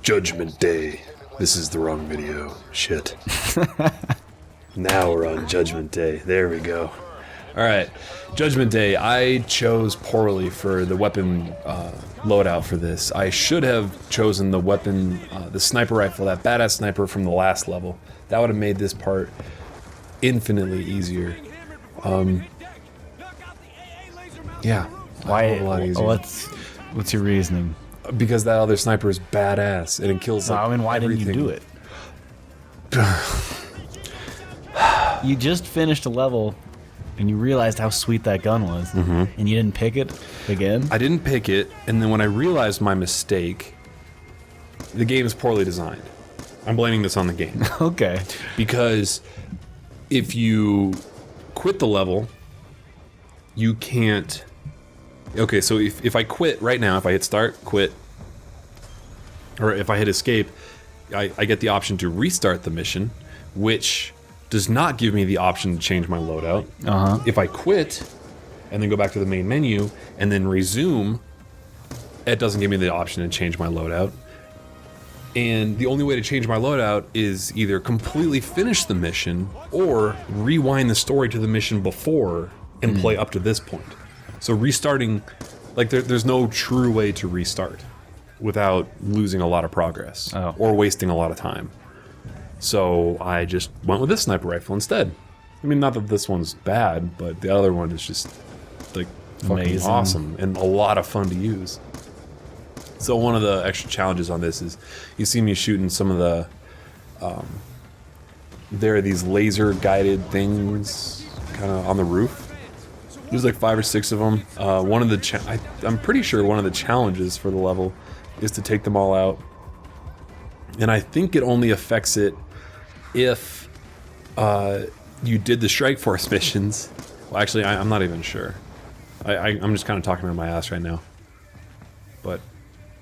Judgment Day. This is the wrong video. Shit. Now we're on Judgment Day. There we go. Alright, Judgment Day. I chose poorly for the weapon loadout for this. I should have chosen the weapon, the sniper rifle, that badass sniper from the last level. That would have made this part infinitely easier. Yeah. Why? A lot easier. What's your reasoning? Because that other sniper is badass and it kills like, why everything. didn't you do it? You just finished a level and you realized how sweet that gun was, and you didn't pick it again? I didn't pick it, and then when I realized my mistake, the game is poorly designed. I'm blaming this on the game. Okay. Because if you quit the level, you can't... Okay, so if I quit right now, if I hit start, quit, or if I hit escape, I get the option to restart the mission, which does not give me the option to change my loadout. If I quit and then go back to the main menu and then resume, it doesn't give me the option to change my loadout. And the only way to change my loadout is either completely finish the mission or rewind the story to the mission before and play up to this point. So restarting, like there's no true way to restart without losing a lot of progress or wasting a lot of time. So I just went with this sniper rifle instead. I mean, not that this one's bad, but the other one is just like fucking amazing, awesome and a lot of fun to use. So one of the extra challenges on this is you see me shooting some of the there are these laser guided things kind of on the roof. There's like 5 or 6 of them. One of the I'm pretty sure one of the challenges for the level is to take them all out, and I think it only affects it if you did the Strike Force missions. Well, actually, I'm not even sure. I'm just kind of talking out of my ass right now. But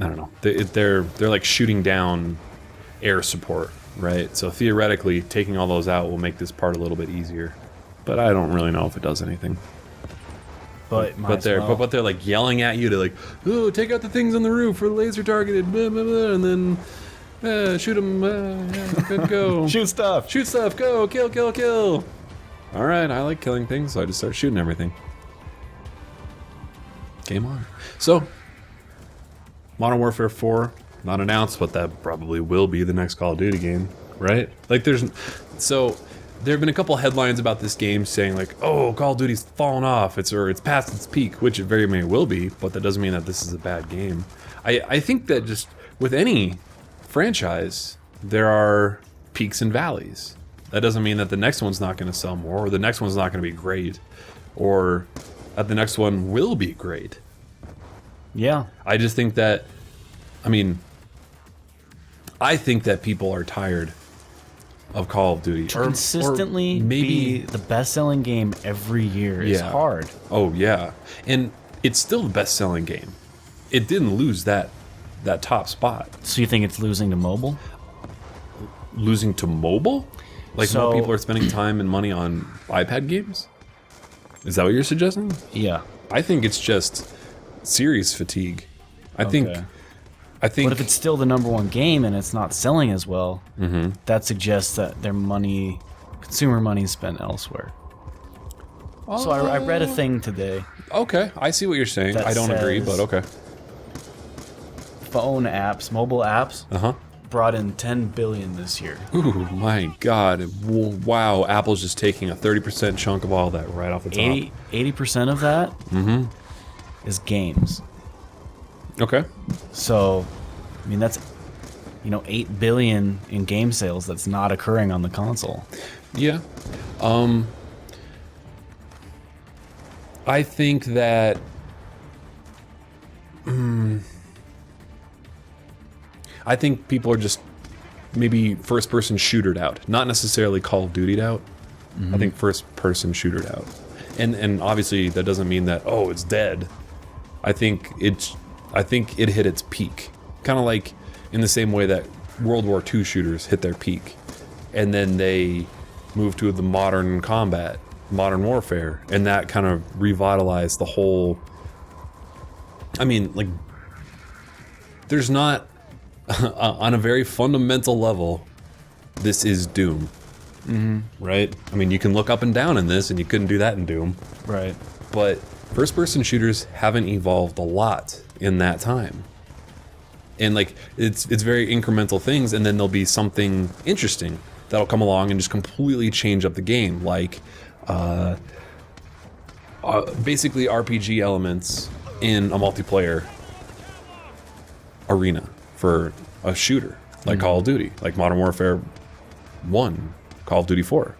I don't know. They're like shooting down air support, right? So theoretically, taking all those out will make this part a little bit easier. But I don't really know if it does anything. But they're like yelling at you to like, oh, take out the things on the roof for laser targeted, blah, blah, blah, and then shoot them, go. Shoot stuff, go, kill. All right, I like killing things, so I just start shooting everything. Game on. So, Modern Warfare 4, not announced, but that probably will be the next Call of Duty game, right? Like there have been a couple headlines about this game saying like, oh, Call of Duty's fallen off, it's past its peak, which it very may will be, but that doesn't mean that this is a bad game. I think that just with any franchise, there are peaks and valleys. That doesn't mean that the next one's not going to sell more, or the next one's not going to be great, or that the next one will be great. Yeah. I just think that, I think that people are tired of Call of Duty. To consistently be the best-selling game every year is hard. Oh, yeah. And it's still the best-selling game. It didn't lose that top spot. So you think it's losing to mobile? Losing to mobile? Like more people are spending time and money on iPad games? Is that what you're suggesting? Yeah. I think it's just series fatigue. I think. But if it's still the #1 game and it's not selling as well, that suggests that their consumer money is spent elsewhere. So I read a thing today. Okay, I see what you're saying. I don't agree, but okay. Phone apps, mobile apps, brought in $10 billion this year. Ooh, my God! Wow, Apple's just taking a 30% chunk of all that right off the top. 80% of that is games. Okay. So, that's, $8 billion in game sales that's not occurring on the console. Yeah. I think that I think people are just maybe first-person shootered out, not necessarily Call of Duty'd out. I think first-person shootered out, and obviously that doesn't mean that it's dead. I think it hit its peak, kind of like in the same way that World War II shooters hit their peak, and then they moved to the modern combat, modern warfare, and that kind of revitalized the whole. There's not on a very fundamental level, this is Doom. Right? I mean, you can look up and down in this, and you couldn't do that in Doom. Right. But first-person shooters haven't evolved a lot in that time. And like it's very incremental things, and then there'll be something interesting that'll come along and just completely change up the game, like basically RPG elements in a multiplayer arena for a shooter, like Call of Duty, like Modern Warfare 1, Call of Duty 4.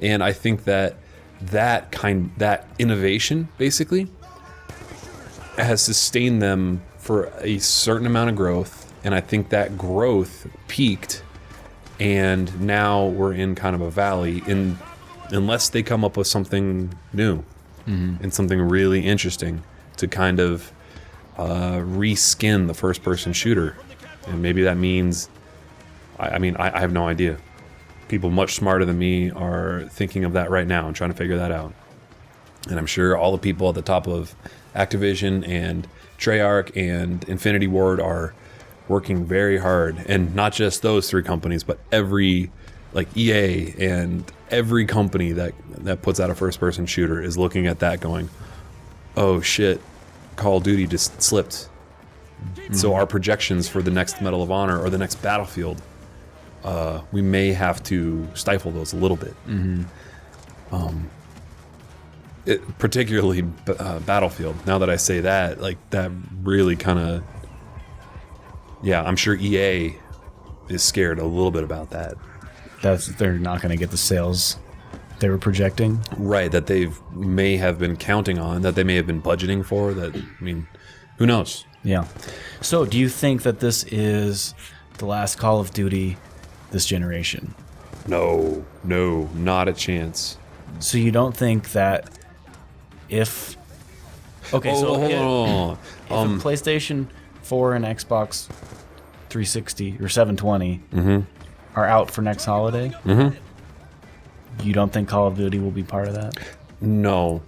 And I think that innovation basically has sustained them for a certain amount of growth, and I think that growth peaked, and now we're in kind of a valley unless they come up with something new and something really interesting to kind of reskin the first-person shooter. And maybe that means, I mean, I have no idea. People much smarter than me are thinking of that right now and trying to figure that out. And I'm sure all the people at the top of Activision and Treyarch and Infinity Ward are working very hard. And not just those three companies, but every, like EA and every company that puts out a first-person shooter is looking at that going, oh shit, Call of Duty just slipped. So our projections for the next Medal of Honor or the next Battlefield, we may have to stifle those a little bit. Particularly Battlefield. Now that I say that, like that really kind of, yeah, I'm sure EA is scared a little bit about that. They're not going to get the sales they were projecting. Right, that they may have been counting on, that they may have been budgeting for. That, I mean, who knows? Yeah. So, do you think that this is the last Call of Duty this generation? No, not a chance. So you don't think that if... Okay, so hold on. If a PlayStation 4 and Xbox 360 or 720 are out for next holiday, you don't think Call of Duty will be part of that? No.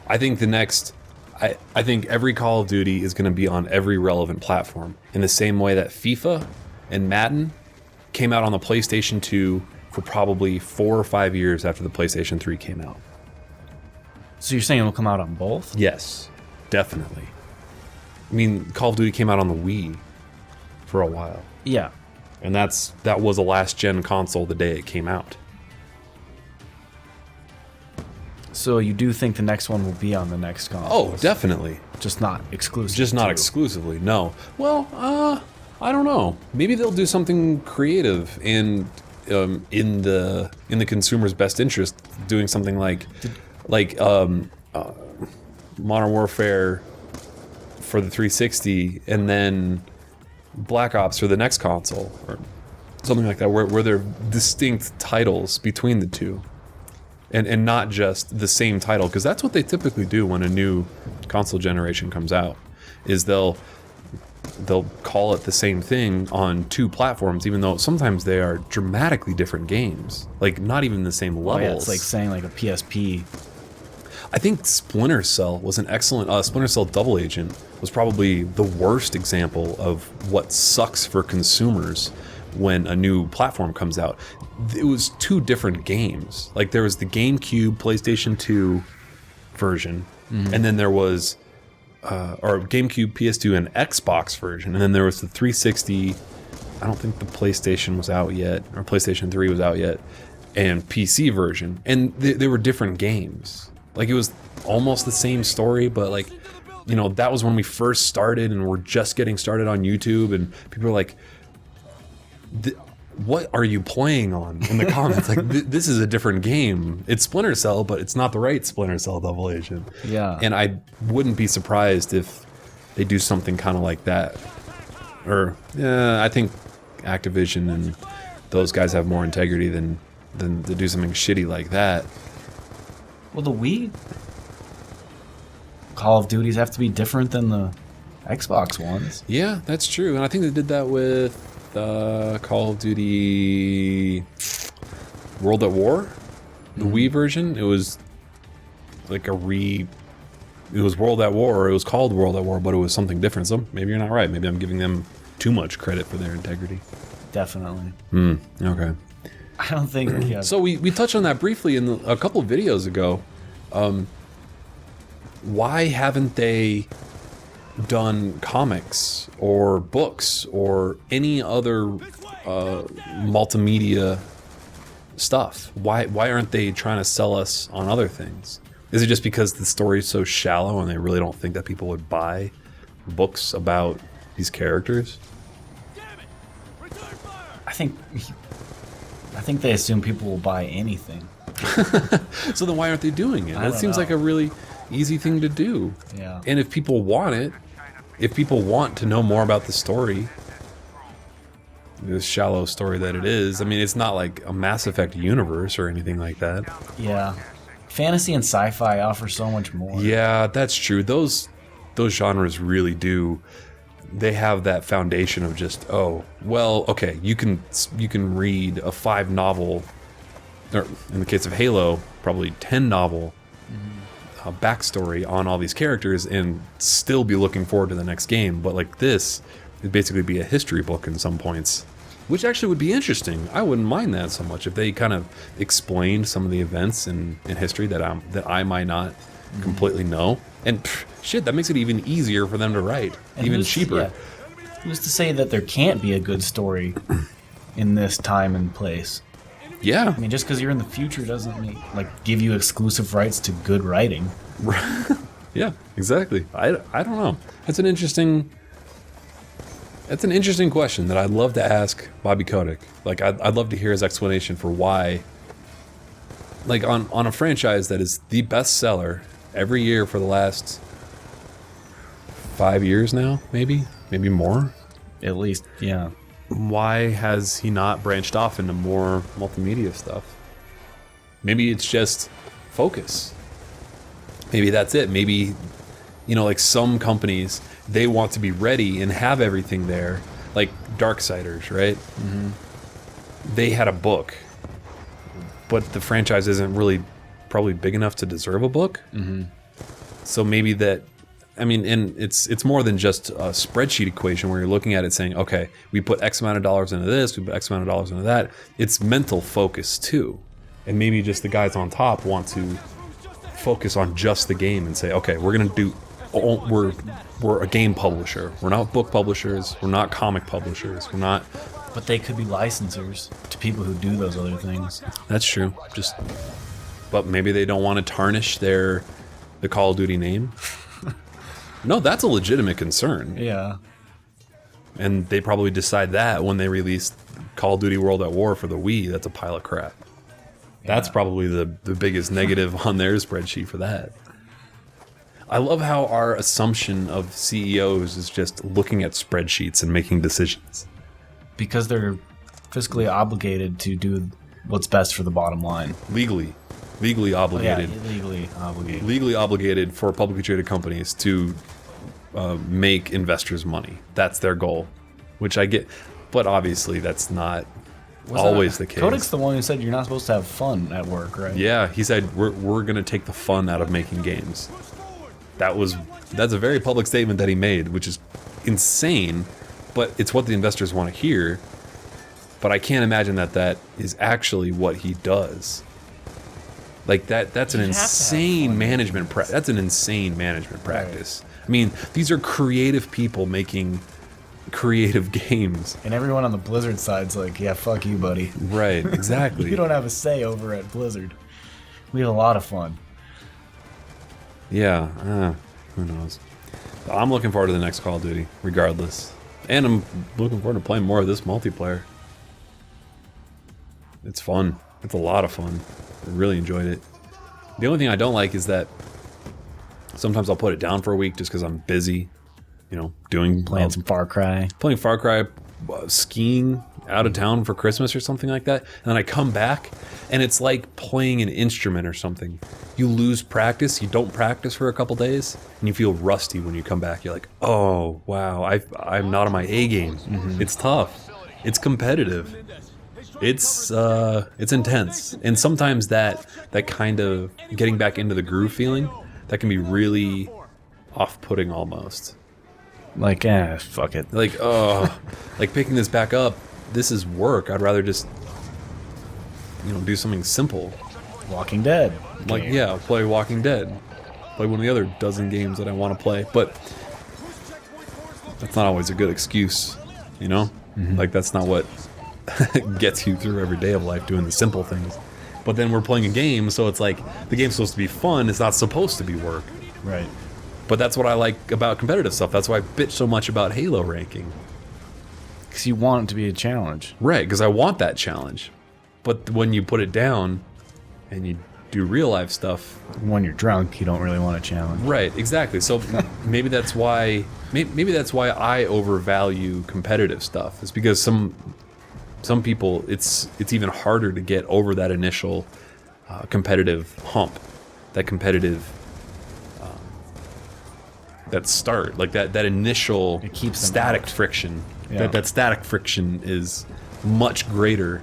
I think the next... I think every Call of Duty is going to be on every relevant platform. In the same way that FIFA and Madden came out on the PlayStation 2 for probably 4 or 5 years after the PlayStation 3 came out. So you're saying it'll come out on both? Yes, definitely. I mean, Call of Duty came out on the Wii for a while. Yeah. And that was a last-gen console the day it came out. So you do think the next one will be on the next console? Oh, definitely. Just not exclusively. Just not exclusively, no. Well, I don't know. Maybe they'll do something creative and in the consumer's best interest, doing something like Modern Warfare for the 360, and then Black Ops for the next console, or something like that, where they're distinct titles between the two. And not just the same title, because that's what they typically do when a new console generation comes out, is they'll call it the same thing on two platforms, even though sometimes they are dramatically different games, like not even the same levels. Oh, yeah, it's like saying like a PSP. I think Splinter Cell was an excellent... Splinter Cell Double Agent was probably the worst example of what sucks for consumers when a new platform comes out. It was two different games. Like there was the GameCube, PlayStation 2 version, and then there was or GameCube, PS2, and Xbox version, and then there was the 360. I don't think the PlayStation was out yet, or PlayStation 3 was out yet, and PC version, and they were different games. Like it was almost the same story, but like, you know, that was when we first started and we're just getting started on YouTube, and people were like, what are you playing on in the comments? Like, this is a different game. It's Splinter Cell, but it's not the right Splinter Cell Double Agent. Yeah. And I wouldn't be surprised if they do something kind of like that. Or, I think Activision and those guys have more integrity than to do something shitty like that. Well, the Wii Call of Duties have to be different than the Xbox ones. Yeah, that's true. And I think they did that with Call of Duty World at War, the Wii version. It was like it was World at War, or it was called World at War, but it was something different. So maybe you're not right. Maybe I'm giving them too much credit for their integrity. Definitely. Okay. I don't think. Yeah. So we touched on that briefly in a couple of videos ago. Why haven't they done comics or books or any other multimedia stuff? Why aren't they trying to sell us on other things? Is it just because the story is so shallow and they really don't think that people would buy books about these characters? I think they assume people will buy anything. So then why aren't they doing it? That seems know. like a really easy thing to do. Yeah. And if people want it, if people want to know more about the story, this shallow story that it is, I mean, it's not like a Mass Effect universe or anything like that. Yeah. Fantasy and sci-fi offer so much more. Yeah, that's true. Those genres really do. They have that foundation of just, oh, well, okay, you can read a 5-novel, or in the case of Halo, probably 10-novel backstory on all these characters and still be looking forward to the next game. But like this, it'd basically be a history book in some points, which actually would be interesting. I wouldn't mind that so much if they kind of explained some of the events in history that I might not completely know. And shit, that makes it even easier for them to write, And even cheaper. Yeah. Who's to say that there can't be a good story in this time and place? Yeah. I mean, just because you're in the future doesn't mean, like, give you exclusive rights to good writing. Yeah, exactly. I don't know. That's an interesting question that I'd love to ask Bobby Kotick. Like, I'd love to hear his explanation for why, like, on a franchise that is the best seller every year for the last 5 years now, maybe more. At least, yeah. Why has he not branched off into more multimedia stuff? Maybe it's just focus. Maybe that's it. Maybe, like some companies, they want to be ready and have everything there. Like Darksiders, right? Mm-hmm. They had a book, but the franchise isn't really probably big enough to deserve a book. Mm-hmm. So maybe that, I mean, and it's more than just a spreadsheet equation where you're looking at it saying, okay, we put X amount of dollars into this, we put X amount of dollars into that. It's mental focus too. And maybe just the guys on top want to focus on just the game and say, okay, we're a game publisher. We're not book publishers. We're not comic publishers. We're not. But they could be licensors to people who do those other things. That's true. But maybe they don't want to tarnish the Call of Duty name. No, that's a legitimate concern. Yeah. And they probably decide that when they released Call of Duty World at War for the Wii. That's a pile of crap. Yeah. That's probably the biggest negative on their spreadsheet for that. I love how our assumption of CEOs is just looking at spreadsheets and making decisions. Because they're fiscally obligated to do what's best for the bottom line. Legally obligated. Yeah, legally obligated. Legally obligated for publicly traded companies to make investors money. That's their goal, which I get. But obviously, that's not always the case. Kodak's the one who said you're not supposed to have fun at work, right? Yeah, he said we're going to take the fun out of making games. That's a very public statement that he made, which is insane, but it's what the investors want to hear. But I can't imagine that is actually what he does. Like that's an insane management that's an insane management practice. Right. I mean, these are creative people making creative games. And everyone on the Blizzard side's like, yeah, fuck you, buddy. Right, exactly. You don't have a say over at Blizzard. We had a lot of fun. Yeah, who knows? I'm looking forward to the next Call of Duty, regardless. And I'm looking forward to playing more of this multiplayer. It's fun. It's a lot of fun. I really enjoyed it. The only thing I don't like is that sometimes I'll put it down for a week just because I'm busy, playing some Far Cry. Playing Far Cry, skiing out of town for Christmas or something like that. And then I come back and it's like playing an instrument or something. You lose practice, you don't practice for a couple days, and you feel rusty when you come back. You're like, oh, wow, I'm not on my A game. Mm-hmm. It's tough. It's competitive. It's intense. And sometimes that kind of getting back into the groove feeling, that can be really off-putting almost. Like, fuck it. Like, like picking this back up, this is work. I'd rather just, do something simple. Walking Dead. Like, yeah, play Walking Dead. Play one of the other dozen games that I want to play. But that's not always a good excuse, Mm-hmm. Like, that's not what gets you through every day of life, doing the simple things. But then we're playing a game, so it's like, the game's supposed to be fun, it's not supposed to be work. Right. But that's what I like about competitive stuff. That's why I bitch so much about Halo ranking. Because you want it to be a challenge. Right, because I want that challenge. But when you put it down and you do real life stuff, when you're drunk, you don't really want a challenge. Right, exactly. So maybe that's why I overvalue competitive stuff. It's because some people, it's even harder to get over that initial competitive hump, that competitive that start, like that initial static friction. Yeah. That static friction is much greater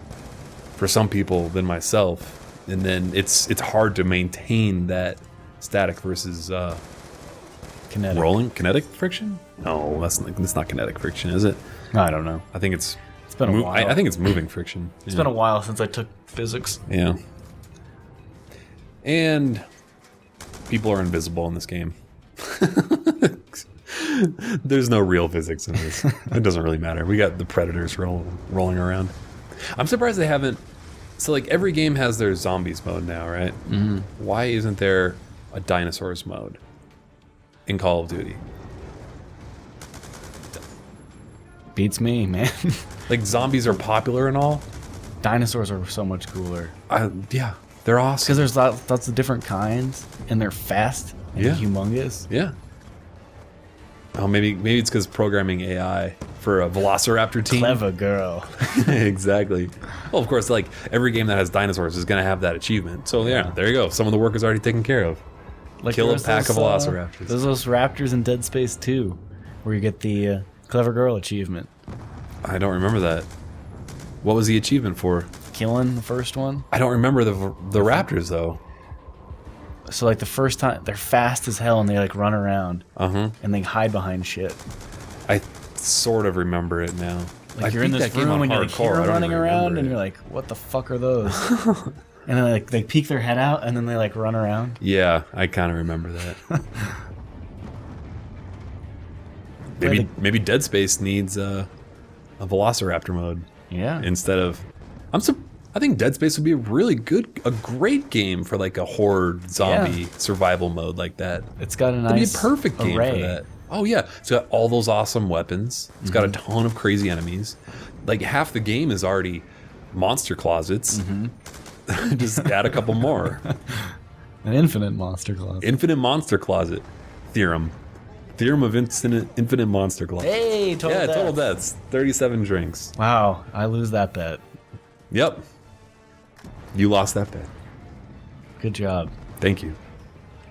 for some people than myself, and then it's hard to maintain that static versus kinetic friction. No, that's not kinetic friction, is it? I don't know. I think it's been a while. I think it's moving friction. It's been a while since I took physics. Yeah. And people are invisible in this game. There's no real physics in this. It doesn't really matter. We got the predators rolling around. I'm surprised they haven't. So, like, every game has their zombies mode now, right? Mm-hmm. Why isn't there a dinosaurs mode in Call of Duty? Beats me, man. Like, zombies are popular and all. Dinosaurs are so much cooler. Yeah, they're awesome. Because there's lots of different kinds, and they're fast and humongous. Yeah. Oh, maybe it's because programming AI for a Velociraptor team. Clever girl. Exactly. Well, of course, like, every game that has dinosaurs is going to have that achievement. So, yeah, there you go. Some of the work is already taken care of. Like, kill a pack of Velociraptors. There's those raptors in Dead Space 2, where you get the Clever Girl achievement. I don't remember that. What was the achievement for? Killing the first one. I don't remember the raptors, though. So, like, the first time, they're fast as hell, and they, like, run around. Uh-huh. And they hide behind shit. I sort of remember it now. Like, you're in this room, and you're, like, here running around, and you're like, what the fuck are those? And then, like, they peek their head out, and then they, like, run around. Yeah, I kind of remember that. Maybe Dead Space needs a Velociraptor mode. Yeah. Instead of... I think Dead Space would be a great game for, like, a horror zombie survival mode like that. It's got a nice It'd be a perfect game array for that. Oh yeah, it's got all those awesome weapons. It's got a ton of crazy enemies. Like, half the game is already monster closets. Just add a couple more. An infinite monster closet. Infinite monster closet theorem. Theorem of infinite monster closet. Hey, total deaths. 37 drinks. Wow, I lose that bet. Yep. You lost that bet. Good job. Thank you.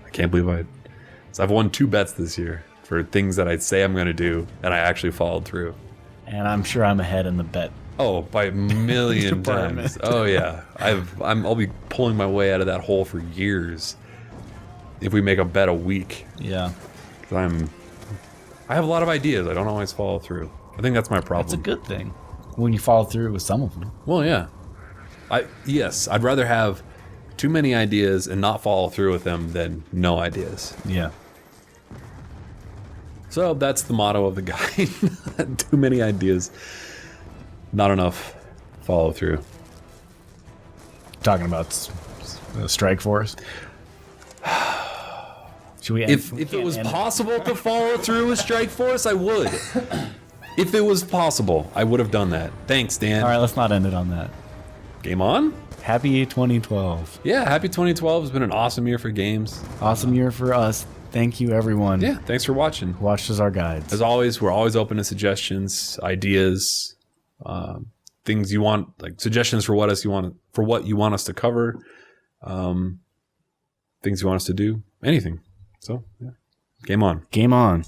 I can't believe So I've won 2 bets this year for things that I'd say I'm going to do, and I actually followed through. And I'm sure I'm ahead in the bet. Oh, by a million times. Oh yeah, I'll be pulling my way out of that hole for years if we make a bet a week. Yeah. 'Cause I have a lot of ideas. I don't always follow through. I think that's my problem. That's a good thing when you follow through with some of them. Well, yeah. Yes, I'd rather have too many ideas and not follow through with them than no ideas. Yeah. So that's the motto of the guide. Too many ideas, not enough follow through. Talking about Strike Force. Should we? If it was possible to follow through with Strike Force, I would. If it was possible, I would have done that. Thanks, Dan. All right, let's not end it on that. Game on? Happy 2012. Yeah, happy 2012. It's been an awesome year for games. Awesome year for us. Thank you, everyone. Yeah, thanks for watching. Watched as our guides. As always, we're always open to suggestions, ideas, things you want, like suggestions for what you want us to cover, things you want us to do, anything. So, yeah. Game on. Game on.